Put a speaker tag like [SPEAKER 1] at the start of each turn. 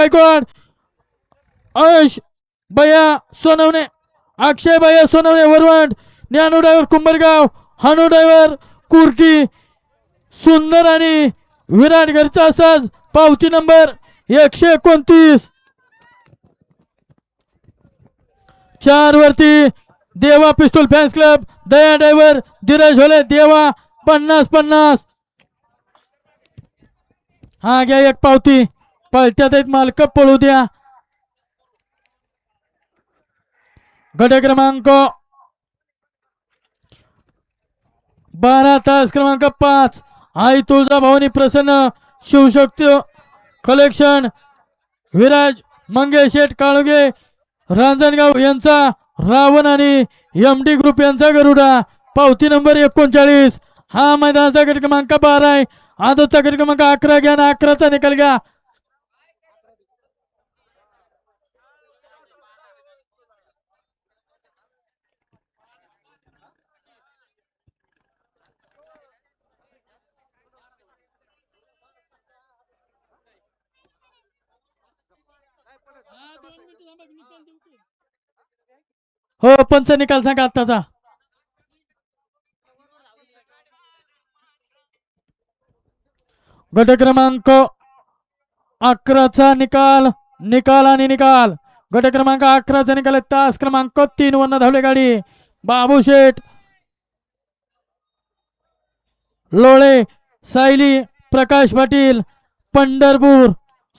[SPEAKER 1] गायकवाड, आयुष भैया सोनवणे, अक्षय भैया सोनवणे वरवंट, ज्ञानू ड्रायव्हर कुंभरगाव, हानू ड्रायव्हर कुर्टी, सुंदर आणि विराट घरचा असाच पावती नंबर 129. 4 वरती देवा पिस्तूल फॅन्स क्लब, दया ड्रायव्हर धीरज होले देवा 50-50. हा घ्या एक पावती, पळत्यात एक मालक पळू द्या. गट क्रमांक 12 तास क्रमांक 5 आई तुळजाभवानी प्रसन्न शिवशक्ती कलेक्शन विराज मंगेश शेठ काळुगे रांजणगाव यांचा रावण आणि एमडी ग्रुप यांचा गरुडा पावती नंबर 39. हा मैदानाचा गट क्रमांक 12 आहे. आदतचा गट क्रमांक 11 घ्या ना 11चा निकाल घ्या. हो पंच निकाल सांगा आत्ताचा. गट क्रमांक 11चा निकाल आणि निकाल. गट क्रमांक 11चा निकाल तास क्रमांक 3 वरनं धावले गाडी बाबू शेठ लोळे, सायली प्रकाश पाटील पंढरपूर